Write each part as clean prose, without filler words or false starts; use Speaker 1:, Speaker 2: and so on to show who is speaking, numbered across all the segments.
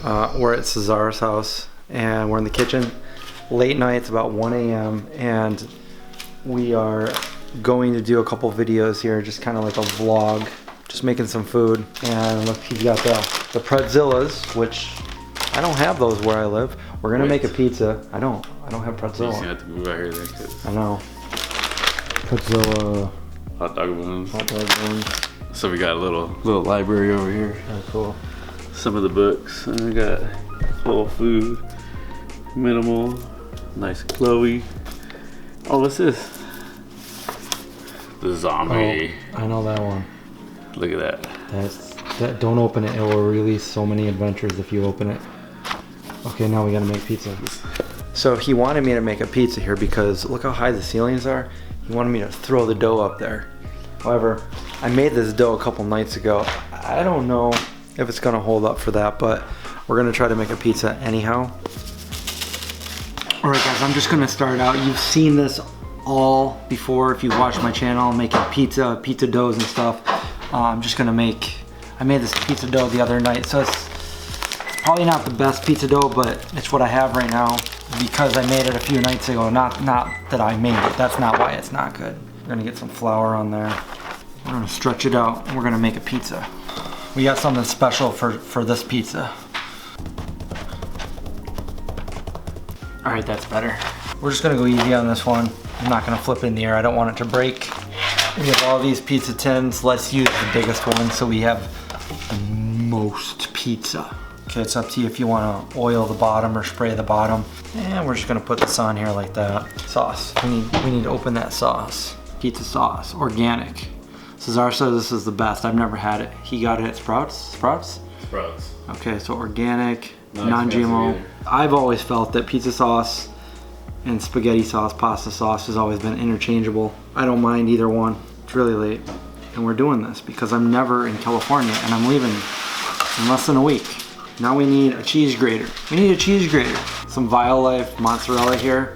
Speaker 1: We're at Cesar's house and we're in the kitchen. Late night, it's about 1 a.m. and we are going to do a couple videos here, just kind of like a vlog, just making some food. And look, he's got the pretzillas, which I don't have those where I live. We're gonna make a pizza. I don't have pretzilla.
Speaker 2: You have to move out here then, cause
Speaker 1: I know. Pretzilla.
Speaker 2: Hot dog buns.
Speaker 1: Hot dog buns.
Speaker 2: So we got a little library over here.
Speaker 1: Oh, cool.
Speaker 2: Some of the books. And we got Whole Food, Minimal, Nice Chloe. Oh, what's this? The Zombie.
Speaker 1: Oh, I know that one.
Speaker 2: Look at that.
Speaker 1: That. Don't open it. It will release so many adventures if you open it. Okay, now we gotta make pizza. So he wanted me to make a pizza here because look how high the ceilings are. He wanted me to throw the dough up there. However, I made this dough a couple nights ago. I don't know if it's gonna hold up for that, but we're gonna try to make a pizza anyhow. All right, guys, I'm just gonna start out. You've seen this all before if you've watched my channel, making pizza doughs and stuff. I made this pizza dough the other night, so it's probably not the best pizza dough, but it's what I have right now because I made it a few nights ago. Not that I made it, that's not why it's not good. We're gonna get some flour on there. We're gonna stretch it out and we're gonna make a pizza. We got something special for this pizza. All right, that's better. We're just gonna go easy on this one. I'm not gonna flip it in the air. I don't want it to break. We have all these pizza tins. Let's use the biggest one so we have the most pizza. Okay, it's up to you if you wanna oil the bottom or spray the bottom. And we're just gonna put this on here like that. Sauce, we need to open that sauce. Pizza sauce, organic. Cesar says this is the best. I've never had it. He got it at Sprouts? Sprouts?
Speaker 2: Sprouts.
Speaker 1: Okay, so organic,
Speaker 2: Not
Speaker 1: non-GMO. I've always felt that pizza sauce and spaghetti sauce, pasta sauce has always been interchangeable. I don't mind either one. It's really late. And we're doing this because I'm never in California and I'm leaving in less than a week. Now we need a cheese grater. We need a cheese grater. Some Violife mozzarella here.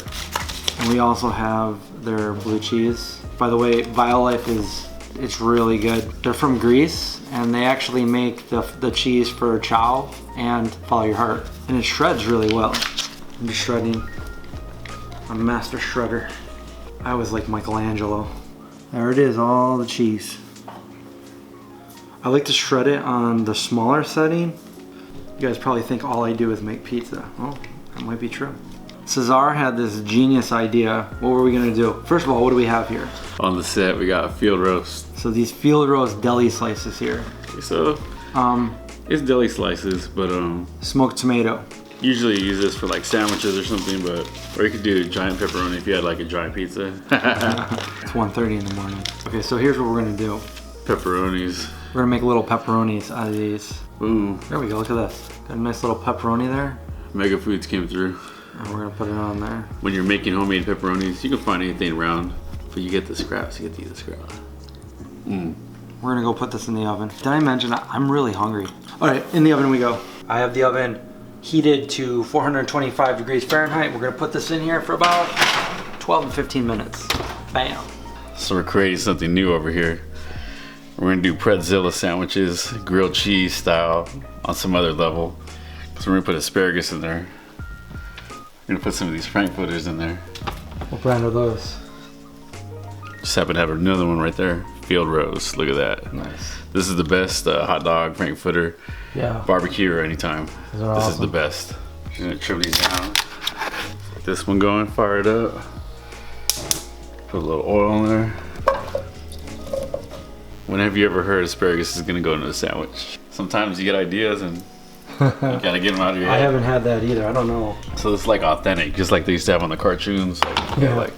Speaker 1: And we also have their blue cheese. By the way, Violife it's really good. They're from Greece and they actually make the cheese for chow and Follow Your Heart. And it shreds really well. I'm just shredding. I'm a master shredder. I was like Michelangelo. There it is, all the cheese. I like to shred it on the smaller setting. You guys probably think all I do is make pizza. Well, that might be true. Cesar had this genius idea. What were we gonna do? First of all, what do we have here?
Speaker 2: On the set, we got field roast.
Speaker 1: So these field roast deli slices here.
Speaker 2: So, it's deli slices, but
Speaker 1: smoked tomato.
Speaker 2: usually you use this for like sandwiches or something, or you could do giant pepperoni if you had like a giant pizza.
Speaker 1: It's 1:30 in the morning. Okay, so here's what we're gonna do.
Speaker 2: Pepperonis.
Speaker 1: We're gonna make little pepperonis out of these.
Speaker 2: Ooh.
Speaker 1: There we go, look at this. Got a nice little pepperoni there.
Speaker 2: Mega Foods came through.
Speaker 1: And we're gonna put it on there.
Speaker 2: When you're making homemade pepperonis, you can find anything around, but you get the scraps, you get to eat the scraps.
Speaker 1: We're gonna go put this in the oven. Did I mention I'm really hungry? All right, in the oven we go. I have the oven heated to 425 degrees Fahrenheit. We're gonna put this in here for about 12 to 15 minutes. Bam.
Speaker 2: So we're creating something new over here. We're gonna do pretzilla sandwiches, grilled cheese style, on some other level. So we're gonna put asparagus in there. We're gonna put some of these frankfurters in there.
Speaker 1: What brand are those?
Speaker 2: Just happen to have another one right there. Field roast, look at that.
Speaker 1: Nice.
Speaker 2: This is the best hot dog, frankfurter, barbecue or anytime. This
Speaker 1: awesome.
Speaker 2: is the best. Just gonna trim these down. Get this one going, fire it up. Put a little oil in there. When have you ever heard asparagus is gonna go into a sandwich? Sometimes you get ideas and you gotta get them out of your head.
Speaker 1: I haven't had that either, I don't know.
Speaker 2: So it's like authentic, just like they used to have on the cartoons. Like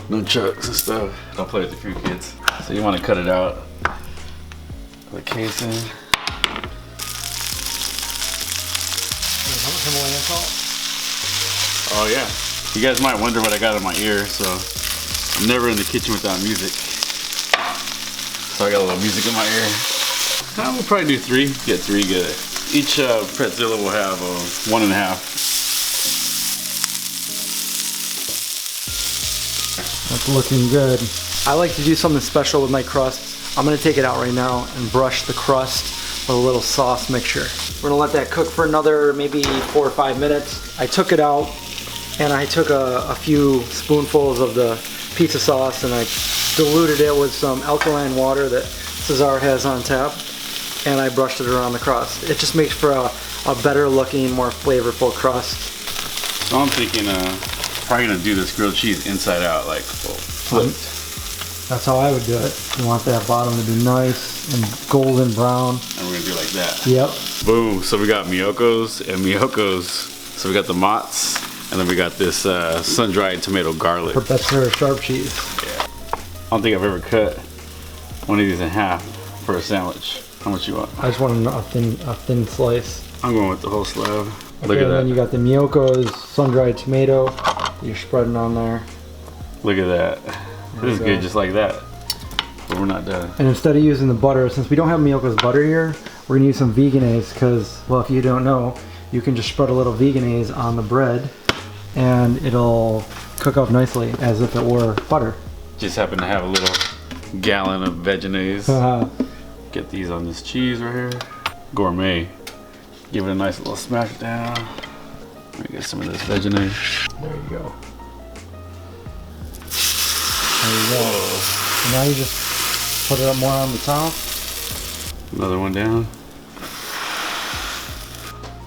Speaker 2: nunchucks and stuff. Don't play with the few kids. So you wanna cut it out. The casing.
Speaker 1: Himalayan salt?
Speaker 2: Oh yeah. You guys might wonder what I got in my ear, so I'm never in the kitchen without music. So I got a little music in my ear. We'll probably do 3, get 3 good. Each pretzilla will have 1.5.
Speaker 1: That's looking good. I like to do something special with my crust. I'm gonna take it out right now and brush the crust with a little sauce mixture. We're gonna let that cook for another maybe 4 or 5 minutes. I took it out and I took a few spoonfuls of the pizza sauce and I diluted it with some alkaline water that Cesar has on tap, and I brushed it around the crust. It just makes for a better looking, more flavorful crust.
Speaker 2: So I'm thinking probably gonna do this grilled cheese inside out, like flipped.
Speaker 1: That's how I would do it. You want that bottom to be nice and golden brown.
Speaker 2: And we're gonna do it like that.
Speaker 1: Yep.
Speaker 2: Boom. So we got Miyoko's and Miyoko's. So we got the Mott's, and then we got this sun-dried tomato garlic.
Speaker 1: That's her sharp cheese.
Speaker 2: Yeah. I don't think I've ever cut one of these in half for a sandwich. How much you want?
Speaker 1: I just want a thin slice.
Speaker 2: I'm going with the whole slab.
Speaker 1: Okay,
Speaker 2: Look at
Speaker 1: and
Speaker 2: that.
Speaker 1: then you got the Miyoko's sun-dried tomato that you're spreading on there.
Speaker 2: Look at that. This is
Speaker 1: go.
Speaker 2: good just like that. But we're not done.
Speaker 1: And instead of using the butter, since we don't have Miyoko's butter here, we're gonna use some veganese because, well, if you don't know, you can just spread a little veganese on the bread and it'll cook up nicely as if it were butter.
Speaker 2: Just happen to have a little gallon of veganese. Get these on this cheese right here. Gourmet. Give it a nice little smash down. Let me get some of this veganese.
Speaker 1: There you go. There you go. And now you just put it up more on the top.
Speaker 2: Another one down.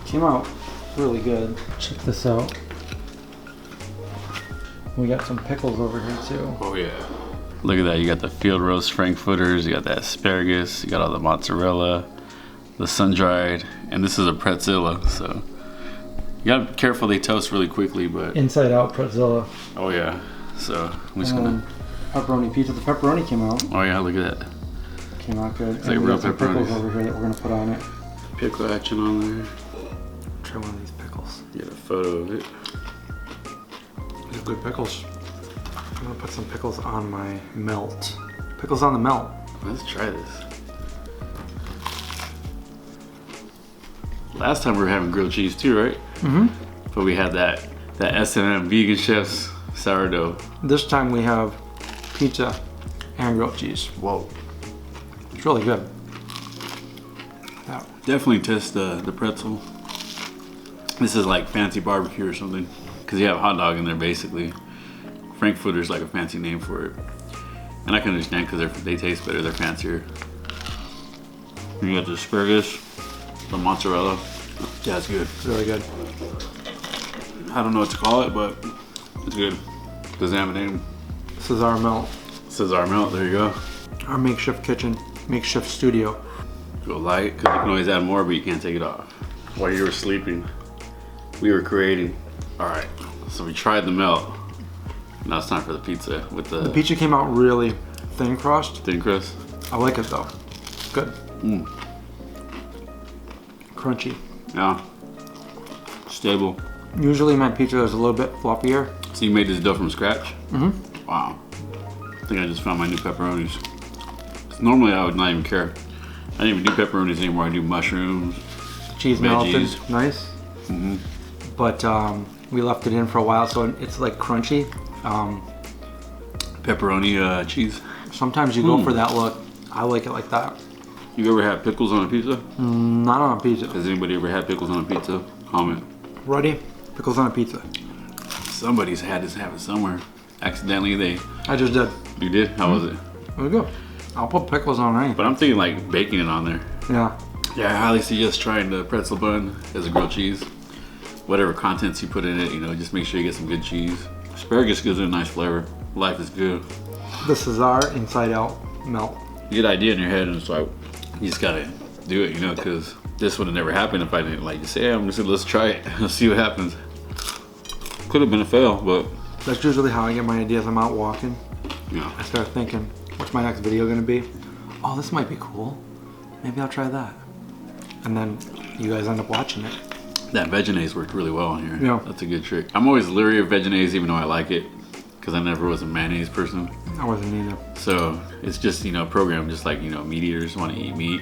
Speaker 1: Came out really good. Check this out. We got some pickles over here too.
Speaker 2: Oh yeah. Look at that, you got the field roast frankfurters, you got the asparagus, you got all the mozzarella, the sun-dried, and this is a pretzilla, so you gotta be careful, they toast really quickly, but
Speaker 1: Inside out pretzilla.
Speaker 2: oh yeah. So I'm just gonna
Speaker 1: Pepperoni pizza. The pepperoni came out.
Speaker 2: oh yeah, look at that.
Speaker 1: Came out good.
Speaker 2: It's like
Speaker 1: And we
Speaker 2: real
Speaker 1: got some pickles
Speaker 2: pepperoni.
Speaker 1: over here that we're gonna put on it.
Speaker 2: Pickle action on there.
Speaker 1: Try one of these pickles.
Speaker 2: Get a photo of it.
Speaker 1: These are good pickles. I'm gonna put some pickles on my melt. Pickles on the melt.
Speaker 2: Let's try this. Last time we were having grilled cheese too, right?
Speaker 1: Mm-hmm.
Speaker 2: But we had that S&M Vegan Chef's sourdough.
Speaker 1: This time we have pizza and grilled cheese.
Speaker 2: Whoa.
Speaker 1: It's really good. Yeah.
Speaker 2: Definitely test the pretzel. This is like fancy barbecue or something. Because you have hot dog in there basically. Frankfurter's like a fancy name for it. And I can understand because they taste better, they're fancier. And you got the asparagus, the mozzarella. Yeah, it's good.
Speaker 1: It's really good.
Speaker 2: I don't know what to call it, but it's good. Doesn't have a name.
Speaker 1: This is our melt.
Speaker 2: Cesar melt, there you go.
Speaker 1: Our makeshift kitchen, makeshift studio.
Speaker 2: Go light, because you can always add more, but you can't take it off. While you were sleeping, we were creating. All right, so we tried the melt. Now it's time for the pizza with the
Speaker 1: Pizza came out really thin crust.
Speaker 2: thin crust.
Speaker 1: I like it though. Good.
Speaker 2: Mm.
Speaker 1: Crunchy.
Speaker 2: Yeah, stable.
Speaker 1: Usually my pizza is a little bit fluffier.
Speaker 2: So you made this dough from scratch?
Speaker 1: Mm-hmm.
Speaker 2: Wow. I think I just found my new pepperonis. 'Cause normally I would not even care. I don't even do pepperonis anymore. I do mushrooms.
Speaker 1: Cheese melted.
Speaker 2: Veggies.
Speaker 1: Nice.
Speaker 2: Mm-hmm.
Speaker 1: But we left it in for a while, so it's like crunchy.
Speaker 2: Pepperoni cheese.
Speaker 1: Sometimes you go for that look. I like it like that.
Speaker 2: You ever had pickles on a pizza?
Speaker 1: Not on a pizza.
Speaker 2: Has anybody ever had pickles on a pizza? Comment.
Speaker 1: Ready? Pickles on a pizza.
Speaker 2: Somebody's had this happen somewhere. Accidentally,
Speaker 1: I just did.
Speaker 2: you did? How was it?
Speaker 1: There we go. I'll put pickles on anything.
Speaker 2: But I'm thinking like baking it on there.
Speaker 1: Yeah.
Speaker 2: Yeah, I highly suggest trying the pretzel bun as a grilled cheese. Whatever contents you put in it, just make sure you get some good cheese. Asparagus gives it a nice flavor. Life is good.
Speaker 1: This is our inside out melt.
Speaker 2: You get an idea in your head and it's like, you just gotta do it, because this would have never happened if I didn't just say, hey, let's try it. Let's see what happens. Could have been a fail, but
Speaker 1: That's usually how I get my ideas. I'm out walking.
Speaker 2: yeah.
Speaker 1: I start thinking, what's my next video gonna be? Oh, this might be cool. Maybe I'll try that. And then you guys end up watching it.
Speaker 2: That veganese worked really well in here.
Speaker 1: Yeah.
Speaker 2: That's a good trick. I'm always leery of veganese even though I like it, because I never was a mayonnaise person.
Speaker 1: I wasn't either.
Speaker 2: So it's just, programmed just like, meat eaters want to eat meat.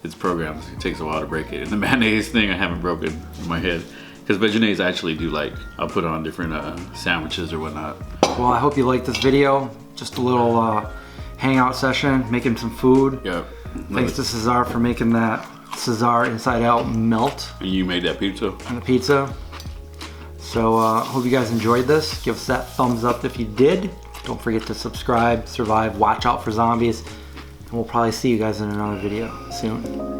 Speaker 2: It's programmed. It takes a while to break it. And the mayonnaise thing I haven't broken in my head. Because veganese I actually do like. I'll put it on different sandwiches or whatnot.
Speaker 1: Well, I hope you liked this video. Just a little hangout session, making some food.
Speaker 2: Yep.
Speaker 1: Thanks to Cesar for making that Cesar Inside Out melt
Speaker 2: And you made that pizza?
Speaker 1: on the pizza. So hope you guys enjoyed this. Give us that thumbs up if you did. Don't forget to subscribe, survive, watch out for zombies. And we'll probably see you guys in another video soon.